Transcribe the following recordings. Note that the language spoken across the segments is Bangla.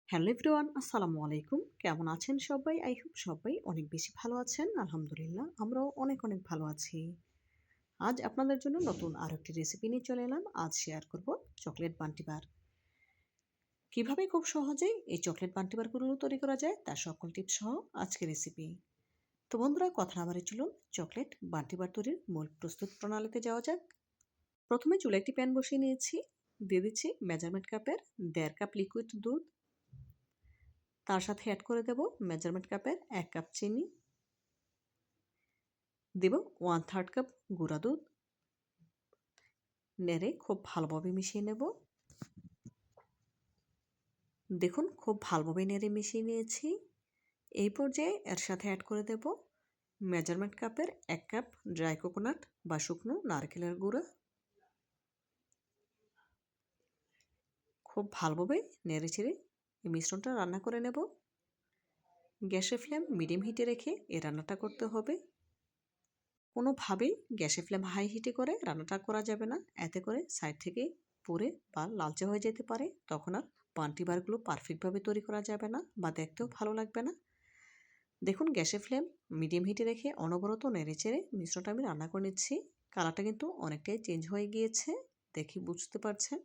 হ্যালো এভরিওয়ান, আসসালামু আলাইকুম। কেমন আছেন সবাই? আই হোপ সবাই অনেক বেশি ভালো আছেন। আলহামদুলিল্লাহ, আমরাও অনেক ভালো আছি। আজ আপনাদের জন্য নতুন আরো একটি রেসিপি নিয়ে চলে এলাম। আজ শেয়ার করব চকলেট বান্টি বার। কিভাবে খুব সহজেই এই চকলেট বান্টি বারগুলো তৈরি করা যায় তার সকল টিপস সহ আজকের রেসিপি। তো বন্ধুরা, কথা না বাড়িয়ে চলুন চকলেট বান্টি বার তৈরির মূল প্রস্তুত প্রণালীতে যাওয়া যাক। প্রথমে চুলায় একটি প্যান বসিয়ে নিয়েছি। দিয়ে দিচ্ছি মেজারমেন্ট কাপের 1.5 কাপ লিকুইড দুধ। তার সাথে অ্যাড করে দেব মেজারমেন্ট কাপের 1 কাপ চিনি। দেব 1/3 কাপ গুঁড়া দুধ। নেড়ে খুব ভালোভাবে মিশিয়ে নেব। দেখুন, খুব ভালোভাবে নেড়ে মিশিয়ে নিয়েছি। এই পর্যায়ে এর সাথে অ্যাড করে দেব মেজারমেন্ট কাপের 1 কাপ ড্রাই কোকোনাট বা শুকনো নারকেলের গুঁড়া। খুব ভালোভাবে নেড়ে চেড়ে এই মিশ্রণটা রান্না করে নেব। গ্যাসের ফ্লেম মিডিয়াম হিটে রেখে এই রান্নাটা করতে হবে। কোনোভাবেই গ্যাসের ফ্লেম হাই হিটে করে রান্নাটা করা যাবে না। এতে করে সাইড থেকে পুড়ে বা লালচে হয়ে যেতে পারে। তখন আর বান্টি বারগুলো পারফেক্টভাবে তৈরি করা যাবে না বা দেখতেও ভালো লাগবে না। দেখুন, গ্যাসের ফ্লেম মিডিয়াম হিটে রেখে অনবরত নেড়েচেড়ে মিশ্রণটা আমি রান্না করে নিচ্ছি। কালারটা কিন্তু অনেকটাই চেঞ্জ হয়ে গিয়েছে, দেখি বুঝতে পারছেন।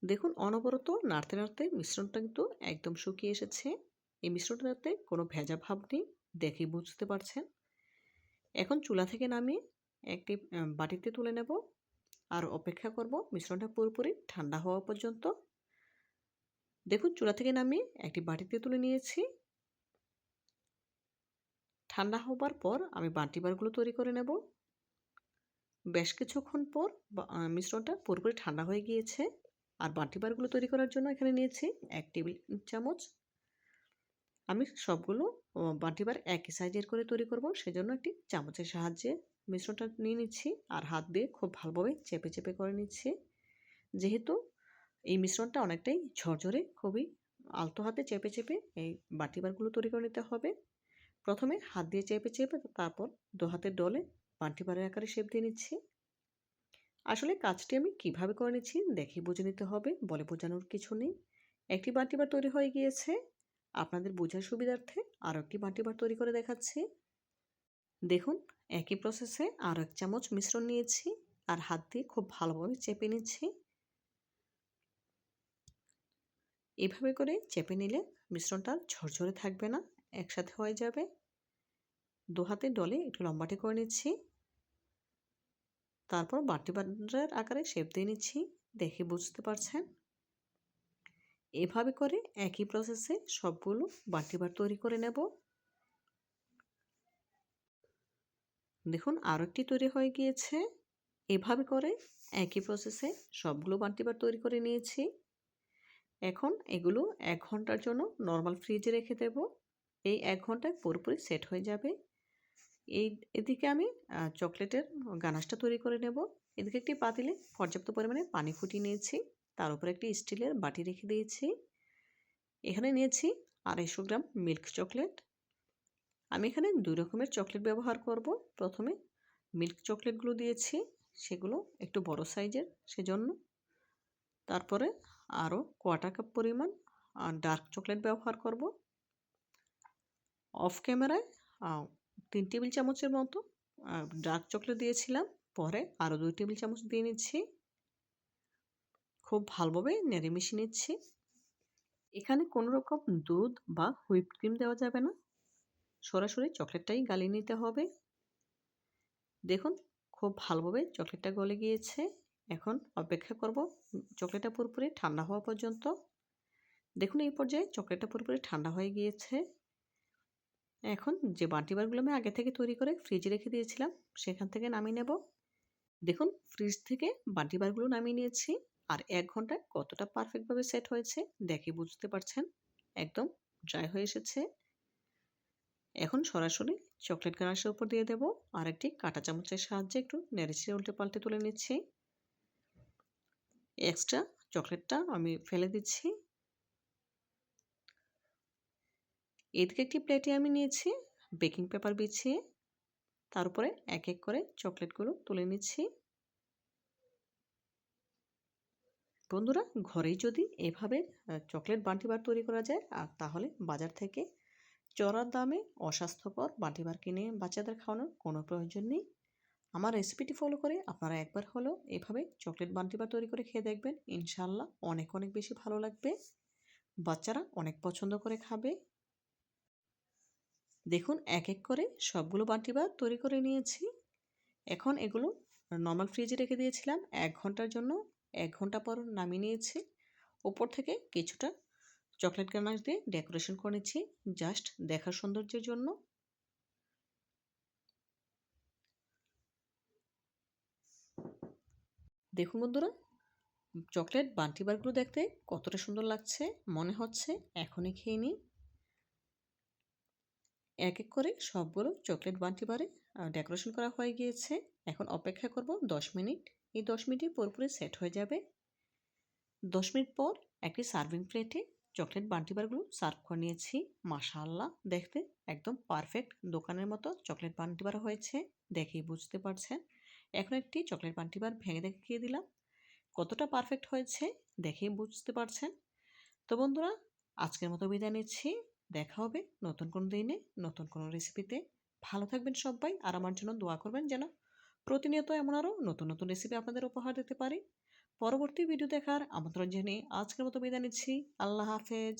দেখুন, অনবরত নাড়তে নাড়তে মিশ্রণটা কিন্তু একদম শুকিয়ে এসেছে। এই মিশ্রণটাতে কোনো ভেজা ভাব নেই, দেখেই বুঝতে পারছেন। এখন চুলা থেকে নামিয়ে একটি বাটিতে তুলে নেব আর অপেক্ষা করব মিশ্রণটা পুরোপুরি ঠান্ডা হওয়া পর্যন্ত। দেখুন, চুলা থেকে নামিয়ে একটি বাটিতে তুলে নিয়েছি। ঠান্ডা হবার পর আমি বান্টি বারগুলো তৈরি করে নেব। বেশ কিছুক্ষণ পর মিশ্রণটা পুরোপুরি ঠান্ডা হয়ে গিয়েছে। আর বান্টি বারগুলো তৈরি করার জন্য এখানে নিয়েছি 1 টেবিল চামচ। আমি সবগুলো বান্টি বার একই সাইজের করে তৈরি করব, সেজন্য একটি চামচের সাহায্যে মিশ্রণটা নিয়ে নিচ্ছি আর হাত দিয়ে খুব ভালোভাবে চেপে চেপে করে নিচ্ছি। যেহেতু এই মিশ্রণটা অনেকটাই ঝরঝরে, খুবই আলতো হাতে চেপে চেপে এই বাটি বারগুলো তৈরি করে নিতে হবে। প্রথমে হাত দিয়ে চেপে চেপে তারপর 2 হাতের ডলে বান্টি বারের আকারে শেপ দিয়ে নিচ্ছি। আসলে কাজটি আমি কিভাবে করে নিচ্ছি দেখে বুঝে নিতে হবে, বলে বোঝানোর কিছু নেই। একটি বাটি বার তৈরি হয়ে গিয়েছে। আপনাদের বোঝার সুবিধার্থে আরও একটি বাটি বার তৈরি করে দেখাচ্ছি। দেখুন, একই প্রসেসে আরও 1 চামচ মিশ্রণ নিয়েছি আর হাত দিয়ে খুব ভালোভাবে চেপে নিচ্ছি। এভাবে করে চেপে নিলে মিশ্রণটা ঝরঝরে থাকবে না, একসাথে হয়ে যাবে। 2 হাতের ডলে একটু লম্বাটে করে নিচ্ছি। তারপর বাটি বারের আকারে শেপ দিয়ে নিচ্ছি, দেখে বুঝতে পারছেন। এভাবে করে একই প্রসেসে সবগুলো বাটি বার তৈরি করে নেব। দেখুন, আরও একটি তৈরি হয়ে গিয়েছে। এভাবে করে একই প্রসেসে সবগুলো বাটি বার তৈরি করে নিয়েছি। এখন এগুলো 1 ঘন্টার জন্য নরমাল ফ্রিজে রেখে দেব। এই 1 ঘন্টায় পুরোপুরি সেট হয়ে যাবে। এদিকে আমি চকলেটের গানাশটা তৈরি করে নেব। এদিকে একটি পাতিলে পর্যাপ্ত পরিমাণে পানি ফুটিয়ে নিয়েছি। তার উপরে একটি স্টিলের বাটি রেখে দিয়েছি। এখানে নিয়েছি 250 গ্রাম মিল্ক চকলেট। আমি এখানে 2 রকমের চকলেট ব্যবহার করব। প্রথমে মিল্ক চকলেটগুলো দিয়েছি, সেগুলো একটু বড় সাইজের সেজন্য। তারপরে আরও 1/4 কাপ পরিমাণ ডার্ক চকলেট ব্যবহার করব। অফ ক্যামেরায় 3 টেবিল চামচের মতো ডার্ক চকলেট দিয়েছিলাম। পরে আরও 2 টেবিল চামচ দিয়ে নিচ্ছি। খুব ভালোভাবে নেড়ে মিশিয়ে নিচ্ছি। এখানে কোনো রকম দুধ বা হুইপড ক্রিম দেওয়া যাবে না, সরাসরি চকলেটটাই গালিয়ে নিতে হবে। দেখুন, খুব ভালোভাবে চকলেটটা গলে গিয়েছে। এখন অপেক্ষা করব চকলেটটা পুরোপুরি ঠান্ডা হওয়া পর্যন্ত। দেখুন, এই পর্যায়ে চকলেটটা পুরোপুরি ঠান্ডা হয়ে গিয়েছে। এখন যে বাটি বারগুলো আমি আগে থেকে তৈরি করে ফ্রিজে রেখে দিয়েছিলাম সেখান থেকে নামিয়ে নেব। দেখুন, ফ্রিজ থেকে বাটি বারগুলো নামিয়ে নিয়েছি আর 1 ঘন্টায় কতটা পারফেক্টভাবে সেট হয়েছে দেখে বুঝতে পারছেন। একদম ড্রাই হয়ে এসেছে। এখন সরাসরি চকলেট গানাশের উপর দিয়ে দেব আর একটি কাঁটা চামচের সাহায্যে একটু নেড়েচেড়ে উল্টে পাল্টে তুলে নিচ্ছি। এক্সট্রা চকলেটটা আমি ফেলে দিচ্ছি। এদিকে একটি প্লেটে আমি নিয়েছি বেকিং পেপার বিছিয়ে, তার উপরে এক এক করে চকলেটগুলো তুলে নিচ্ছি। বন্ধুরা, ঘরেই যদি এভাবে চকলেট বান্টি বার তৈরি করা যায় আর তাহলে বাজার থেকে চড়া দামে অস্বাস্থ্যকর বান্টি বার কিনে বাচ্চাদের খাওয়ানোর কোনো প্রয়োজন নেই। আমার রেসিপিটি ফলো করে আপনারা একবার হলেও এভাবে চকলেট বান্টি বার তৈরি করে খেয়ে দেখবেন। ইনশাআল্লাহ অনেক অনেক বেশি ভালো লাগবে। বাচ্চারা অনেক পছন্দ করে খাবে। দেখুন এক এক করে সবগুলো বান্টি বার তৈরি করে নিয়েছি। এখন এগুলো নরমাল ফ্রিজে রেখে দিয়েছিলাম ১ ঘন্টার জন্য। ১ ঘন্টা পর নামিয়ে নিয়েছি। উপর থেকে কিছুটা চকলেট গানাশ দিয়ে ডেকোরেশন করে নিচ্ছি জাস্ট দেখার সৌন্দর্যের জন্য। দেখুন বন্ধুরা, চকলেট বান্টি বারগুলো দেখতে কতটা সুন্দর লাগছে। মনে হচ্ছে এখনই খেয়ে নিই। এক এক করে সবগুলো চকলেট বান্টি বারে ডেকোরেশন করা হয়ে গিয়েছে। এখন অপেক্ষা করব ১০ মিনিট। এই ১০ মিনিটে পুরোপুরি সেট হয়ে যাবে। ১০ মিনিট পর একটি সার্ভিং প্লেটে চকলেট বান্টি বারগুলো সার্ভ করে নিয়েছি। মাশাআল্লাহ দেখতে একদম পারফেক্ট দোকানের মতো চকলেট বান্টি বার হয়েছে। দেখেই বুঝতে পারছেন। এখন একটি চকলেট বান্টি বার ভেঙে দেখিয়ে দিলাম। কতটা পারফেক্ট হয়েছে দেখেই বুঝতে পারছেন। তো বন্ধুরা, আজকের মতো বিদায় নিচ্ছি। দেখা হবে নতুন কোনো দিনে নতুন কোনো রেসিপিতে। ভালো থাকবেন সবাই আর আমার জন্য দোয়া করবেন যেন প্রতিনিয়ত এমন আরও নতুন নতুন রেসিপি আপনাদের উপহার দিতে পারি। পরবর্তী ভিডিও দেখার আমন্ত্রণ জানিয়ে আজকের মতো বিদায় নিচ্ছি। আল্লাহ হাফেজ।